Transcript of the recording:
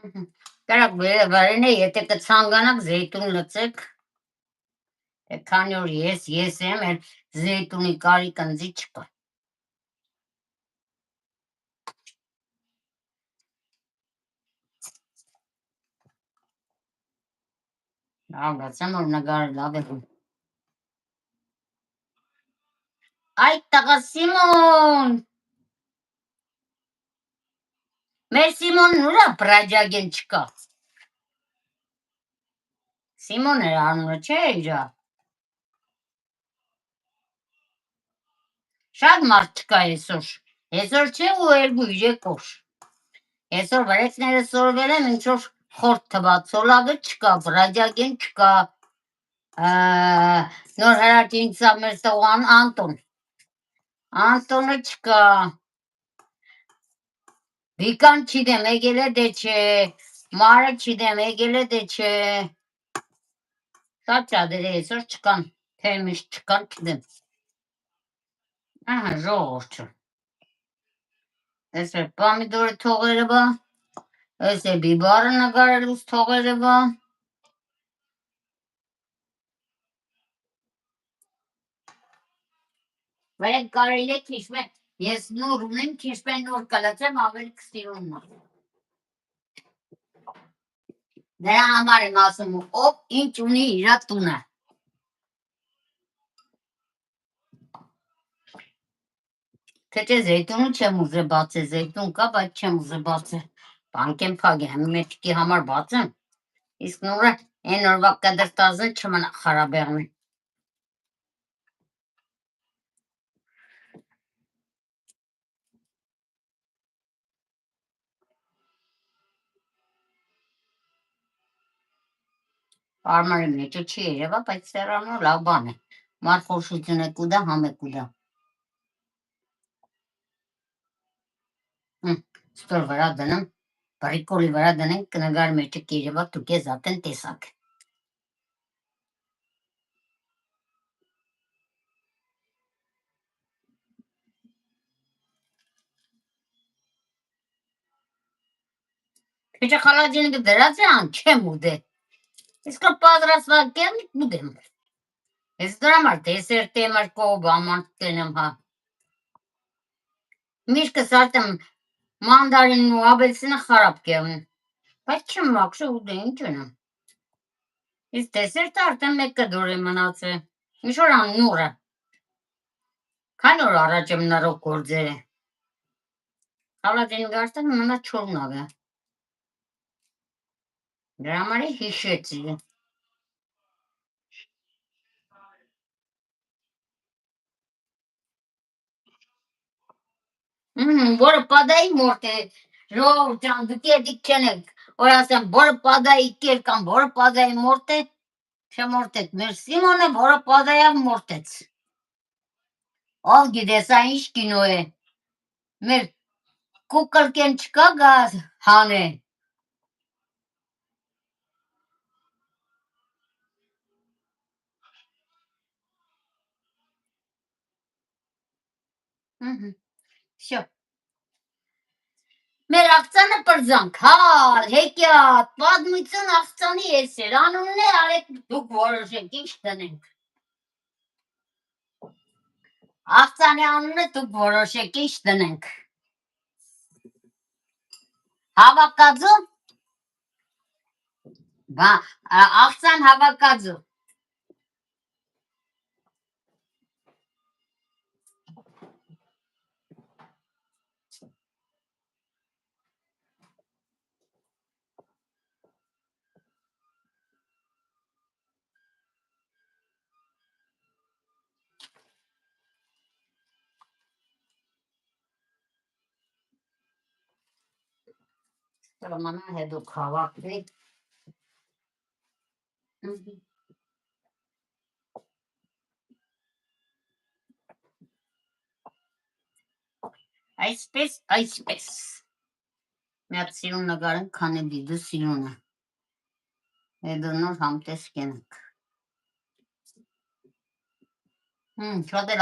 Կարակ վարենե, եթե կցանկանաք զեյտուն լծեք, քանի որ ես եմ, էլ զեյտունի կարիք ընձի չկա։ Աղացեմ, որ նգարը լավ է։ Այ տղա Սիմոն, մեր Սիմոնն ուրա պրաջագեն չկա։ Սիմոն էր անունը, չէ իրա։ Շատ մարդ չկա այսօր։ Այսօր չէ ու երկու երեկոր։ Այսօր վրեցները սորվել եմ, ինչ որ խորտ թված, սոլագը չկա, պրաջագեն չկա։ Նոր հրատինցա մեր տղան Անտոն։ Անտոնը չկա։ Վիկան չիդեմ, եկել է դե չէ, Մարը չիդեմ, եկել է դե չէ։ Շատ շատերը այսօր չկան, թե միշտ չկան, չիդեմ։ Ահա, ժողովուրդը։ Այս է պամիդորը թողերը բա, այս է բիբարը նկարելուց թողերը բա։ Վայեք կարելի է քիշմեն, ես նոր ունեմ, քիշմեն նոր կլացեմ, ավելի կստիրունն է։ Դրա համար եմ ասում, ով ինչ ունի իրա տունը։ Թե չէ զեյտունը չեմ ուզե բացել, զեյտուն կա, բայց չեմ ուզե բացել։ Բանկեմ փագեմ, մեջքի համար բացեմ, իսկ նորը են օրվա կդրտազն չմնա խարաբեղնի։ Արմարի մեջը չի երևա, բայց սերանո լավ բան է։ Մար խորշություն է կուդա, համ է կուդա։ Ստոր վրա դնեմ, բարիկոլի վրա դնենք, կնգար մեջը կերևա, դուք ես ատեն տեսակ։ Թե չէ խալաջինը կդրած է ան, չեմ ուդե։ Իսկ պատրաստված կերնիկ բուդեմ։ Ես դրա համար դեսերտ եմ արկով ամանք տենեմ հա։ Միշկը սարտեմ մանդարինն ու աբելսինը խարապ կեղն։ Բայց չեմ մակշը ուդե ինչ ունեմ։ Իսկ դեսերտը արդեն մեկ կդոր է մնաց է։ Ինչ որ ան նուրը։ Քան որ առաջ եմ նարով գործեր է։ Խալաջինը գարտեն մնա չորնավ է։ Դրա համար է հիշեցի։ Որը պադայի մորտ է, ժող ճան դուք եդիք չենեք, որ ասեմ, որը պադայի կեր կամ որը պադայի մորտ է, չմորտեց, մեր Սիմոնը որը պադայավ մորտեց։ Ով գիտես, այն ինչ կինո է, մեր կուկլկեն չկա գազ հան է։ Շո Մեր աղծանը պրձանք, հա, հեկյատ, պատմություն աղծանի ես էր, անունն է արեք դուք որոշեք, ինչ դնենք։ Աղծանի անունը դուք որոշեք, ինչ դնենք։ Հավակածու։ Աղծան հավակածու։ Մանա հետո հավակվի։ Այսպես։ Միատ սիրուն նգարեն, քան է դիդու սիրունը։ Հետո նոր համտես կենք։ Շատ